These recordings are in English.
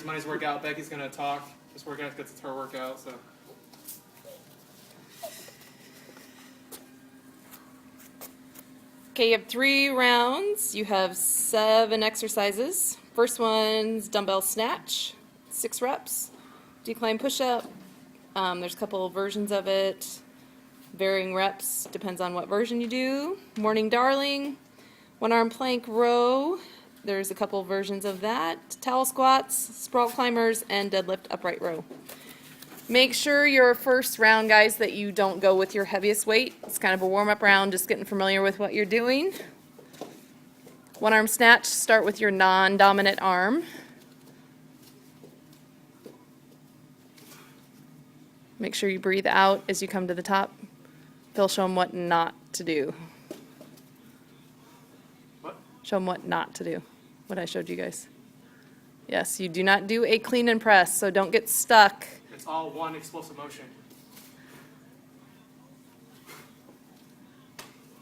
his money's workout. Becky's going to talk. This workout gets her workout, so. Okay, you have 3 rounds. You have 7 exercises. First one's dumbbell snatch, 6 reps. Decline push-up. There's a couple of versions of it. Varying reps, depends on what version you do. Morning darling, 1-arm plank row. There's a couple of versions of that. Towel squats, sprawl climbers, and deadlift upright row. Make sure your first round, guys, that you don't go with your heaviest weight. It's kind of a warm-up round, just getting familiar with what you're doing. 1-arm snatch, start with your non-dominant arm. Make sure you breathe out as you come to the top. Phil, show them what not to do. What? Show them what not to do. What I showed you guys. Yes, you do not do a clean and press, so don't get stuck. It's all one explosive motion.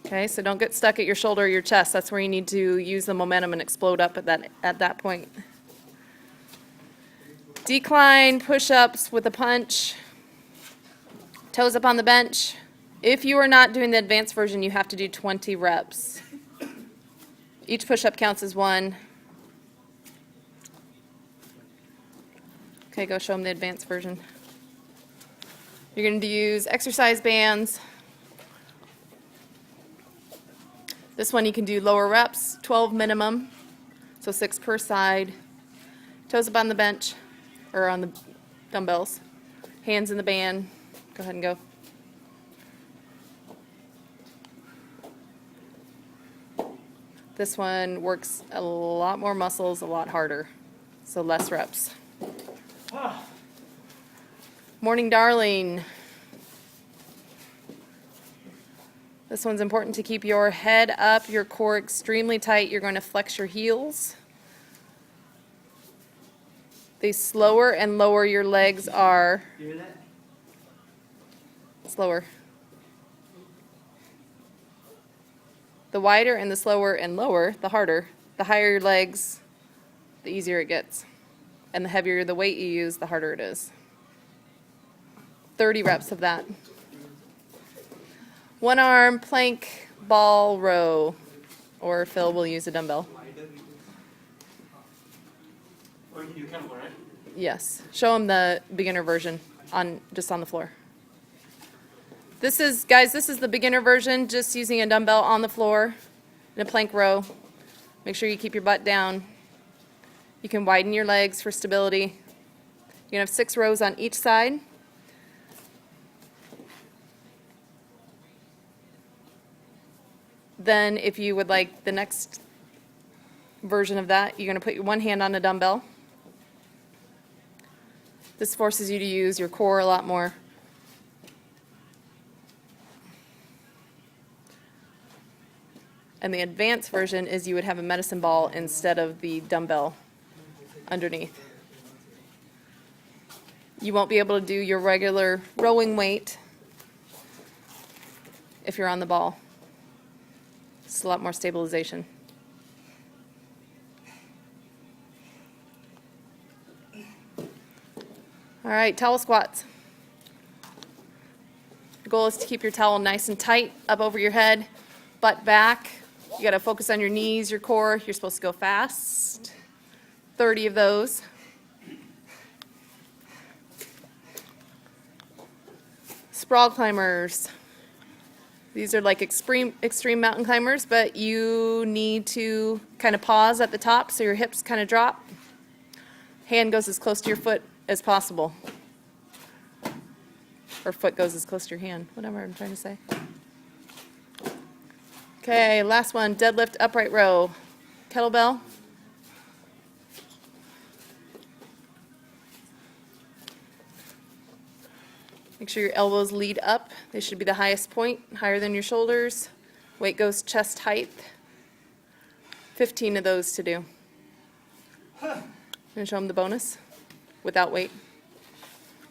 Okay, so don't get stuck at your shoulder or your chest. That's where you need to use the momentum and explode up at that point. Decline push-ups with a punch. Toes up on the bench. If you are not doing the advanced version, you have to do 20 reps. Each push-up counts as 1. Okay, go show them the advanced version. You're going to use exercise bands. This one you can do lower reps, 12 minimum, so 6 per side. Toes up on the bench, or on the dumbbells. Hands in the band. Go ahead and go. This one works a lot more muscles, a lot harder, so less reps. Morning darling. This one's important to keep your head up, your core extremely tight. You're going to flex your heels. The slower and lower your legs are. You hear that? Slower. The wider and the slower and lower, the harder. The higher your legs, the easier it gets. And the heavier the weight you use, the harder it is. 30 reps of that. 1-arm plank ball row, or Phil will use a dumbbell. Or you can do kettlebell, right? Yes. Show him the beginner version just on the floor. This is, guys, this is the beginner version, just using a dumbbell on the floor in a plank row. Make sure you keep your butt down. You can widen your legs for stability. You're going to have 6 rows on each side. Then if you would like the next version of that, you're going to put your one hand on a dumbbell. This forces you to use your core a lot more. And the advanced version is you would have a medicine ball instead of the dumbbell underneath. You won't be able to do your regular rowing weight if you're on the ball. It's a lot more stabilization. All right, towel squats. The goal is to keep your towel nice and tight up over your head, butt back. You got to focus on your knees, your core. You're supposed to go fast. 30 of those. Sprawl climbers. These are like extreme mountain climbers, but you need to kind of pause at the top so your hips kind of drop. Hand goes as close to your foot as possible. Or foot goes as close to your hand, whatever I'm trying to say. Okay, last one, deadlift upright row. Kettlebell. Make sure your elbows lead up. They should be the highest point, higher than your shoulders. Weight goes chest height. 15 of those to do. I'm going to show them the bonus without weight.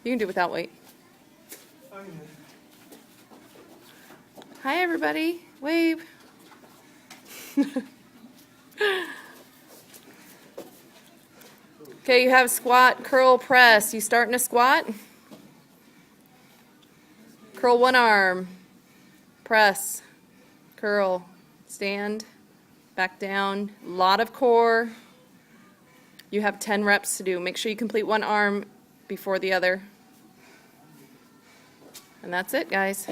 You can do without weight. Hi, everybody. Wave. Okay, you have squat, curl, press. You start in a squat. Curl one arm. Press. Curl. Stand. Back down. A lot of core. You have 10 reps to do. Make sure you complete one arm before the other. And that's it, guys.